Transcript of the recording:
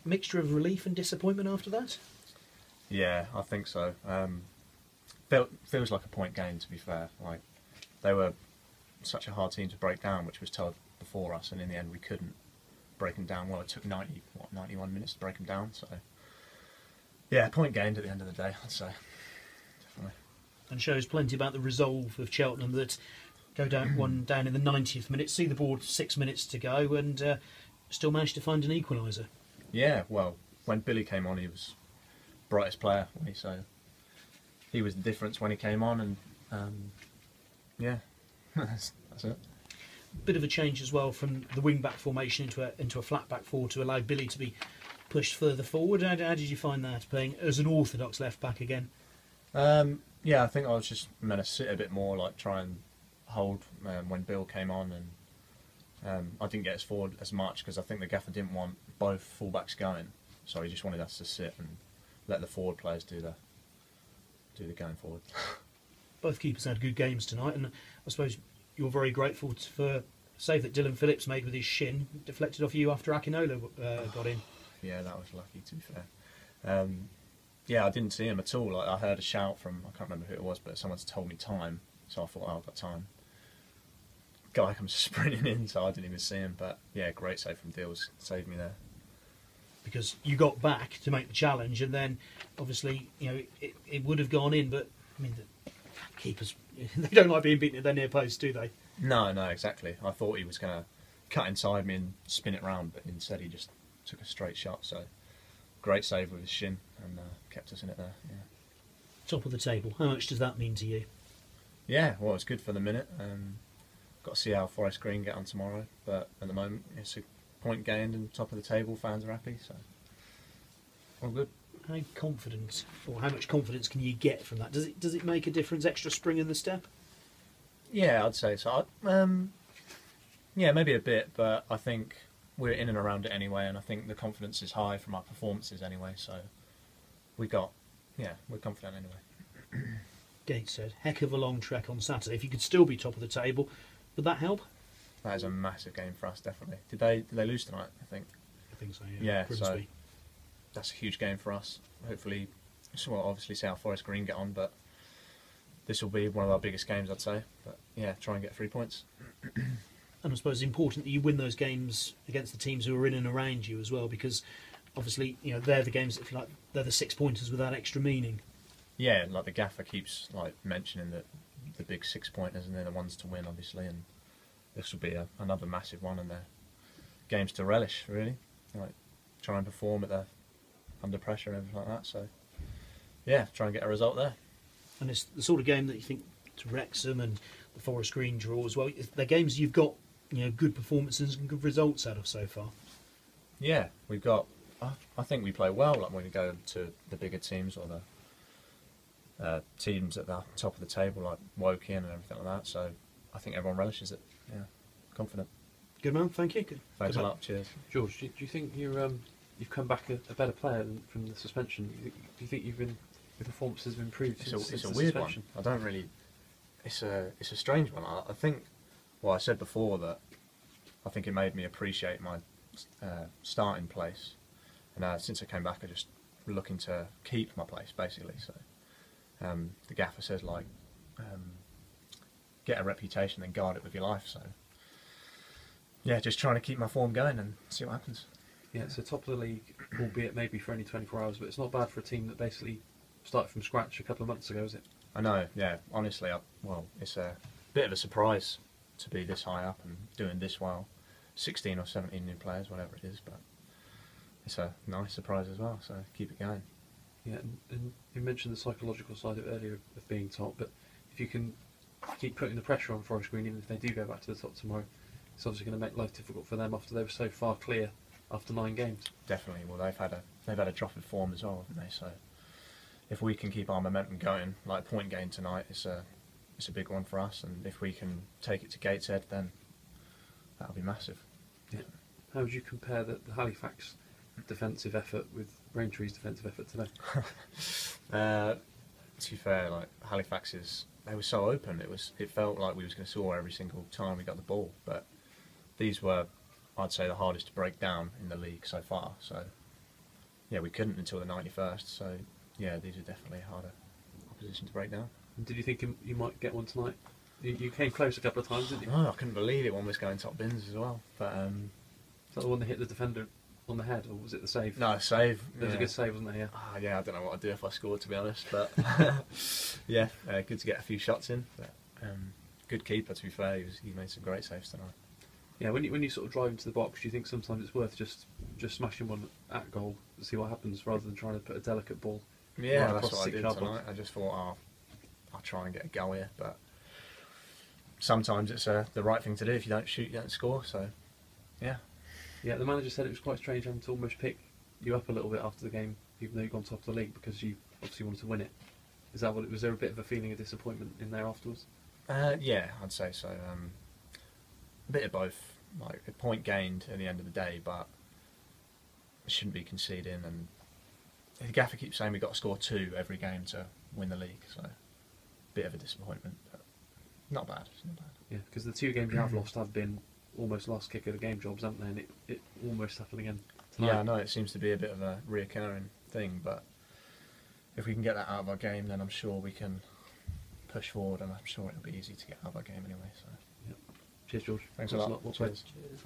mixture of relief and disappointment after that? Yeah, I think so. Feels like a point game, to be fair. Like, they were such a hard team to break down, which was told before us, and in the end we couldn't break them down. Well, it took 91 minutes to break them down, so yeah, point gained at the end of the day, I'd say. Definitely. And shows plenty about the resolve of Cheltenham that go down down in the 90th minute, see the board 6 minutes to go, and still managed to find an equaliser. Yeah, well, when Billy came on, he was brightest player, so he was the difference when he came on, and yeah, that's it. Bit of a change as well from the wing-back formation into a flat-back forward to allow Billy to be pushed further forward. How did you find that, playing as an orthodox left-back again? Yeah, I think I was just meant to sit a bit more, like try and hold when Bill came on, and I didn't get us forward as much because I think the gaffer didn't want both full-backs going, so he just wanted us to sit and let the forward players do the going forward. Both keepers had good games tonight, and I suppose you're very grateful for a save that Dylan Phillips made with his shin, deflected off you after Akinola got in. Yeah, that was lucky, to be fair. Yeah, I didn't see him at all. Like, I heard a shout from, I can't remember who it was, but someone's told me time, so I thought, oh, I've got time. Guy comes sprinting in, so I didn't even see him, but yeah, great save from Dills, saved me there. Because you got back to make the challenge, and then obviously, it would have gone in, but I mean, the keepers, they don't like being beaten at their near post, do they? No, exactly. I thought he was going to cut inside me and spin it round, but instead he just took a straight shot, so great save with his shin, and kept us in it there, yeah. Top of the table, how much does that mean to you? Yeah, well, it's good for the minute. Got to see how Forest Green get on tomorrow, but at the moment it's a point gained and top of the table, fans are happy, so all good. How confident, or how much confidence can you get from that? Does it make a difference, extra spring in the step? Yeah, I'd say so. Yeah, maybe a bit, but I think we're in and around it anyway, and I think the confidence is high from our performances anyway, so we're confident anyway. Gateshead, heck of a long trek on Saturday. If you could still be top of the table, would that help? That is a massive game for us, definitely. Did they lose tonight, I think? I think so, yeah. Grimsby. So that's a huge game for us. Hopefully, well, obviously see how Forest Green get on, but this will be one of our biggest games, I'd say. But yeah, try and get 3 points. And I suppose it's important that you win those games against the teams who are in and around you as well, because obviously, they're the games, if you like, they're the 6 pointers with that extra meaning. Yeah, like the gaffer keeps mentioning the big 6 pointers, and they're the ones to win, obviously, and this will be another massive one, and they're games to relish, really. Like, try and perform under pressure and everything like that. So yeah, try and get a result there. And it's the sort of game that you think to Wrexham and the Forest Green draw as well. They're games you've got good performances and good results out of so far. Yeah, we've got. I think we play well. Like when we go to the bigger teams or the teams at the top of the table, like Woking and everything like that. So I think everyone relishes it. Yeah, confident. Good man, thank you. Thanks a lot. Cheers, George. Do you think you've come back a better player from the suspension? Do you think your performances have improved since it's a the weird suspension? one. I don't really. It's a strange one. I think. Well, I said before that I think it made me appreciate my starting place, and since I came back, I'm just looking to keep my place basically. So the gaffer says get a reputation and guard it with your life. So yeah, just trying to keep my form going and see what happens. Yeah, so top of the league, albeit maybe for only 24 hours, but it's not bad for a team that basically started from scratch a couple of months ago, is it? I know, yeah. Honestly, it's a bit of a surprise to be this high up and doing this well. 16 or 17 new players, whatever it is, but it's a nice surprise as well, so keep it going. Yeah, and you mentioned the psychological side of it earlier of being top, but if you can keep putting the pressure on Forest Green, even if they do go back to the top tomorrow, it's obviously going to make life difficult for them after they were so far clear after 9 games. Definitely. Well, they've had a drop in form as well, haven't they? So if we can keep our momentum going, like point gain tonight, it's a big one for us, and if we can take it to Gateshead, then that'll be massive. Yeah. How would you compare the Halifax defensive effort with Braintree's defensive effort today? To be fair, Halifax they were so open. It felt like we was going to score every single time we got the ball, but these were, I'd say, the hardest to break down in the league so far. So yeah, we couldn't until the 91st. So yeah, these are definitely a harder opposition to break down. And did you think you might get one tonight? You came close a couple of times, didn't you? Oh, I couldn't believe it. One was going top bins as well. But Is that the one that hit the defender on the head, or was it the save? no, save. There was a good save, wasn't there? Yeah. Ah, yeah, I don't know what I'd do if I scored, to be honest. But yeah, good to get a few shots in. But, good keeper, to be fair. He made some great saves tonight. Yeah, when you sort of drive into the box, do you think sometimes it's worth just smashing one at goal to see what happens, rather than trying to put a delicate ball? Yeah, right that's across what I 6 did yard tonight. box? I just thought, I'll try and get a goal here. But sometimes it's the right thing to do. If you don't shoot, you don't score. So yeah. Yeah, the manager said it was quite strange having to almost pick you up a little bit after the game, even though you'd gone top of the league, because you obviously wanted to win it. Is that what it was? There a bit of a feeling of disappointment in there afterwards? Yeah, I'd say so. A bit of both. Like a point gained at the end of the day, but it shouldn't be conceding. And the gaffer keeps saying we've got to score 2 every game to win the league, so a bit of a disappointment, but not bad. It's not bad. Yeah, because the 2 games you have lost have been almost last kick of the game jobs, haven't they? And it almost happened again tonight. Yeah, I know it seems to be a bit of a reoccurring thing, but if we can get that out of our game, then I'm sure we can push forward, and I'm sure it'll be easy to get out of our game anyway. So Cheers, George. thanks a lot. Well played. Cheers.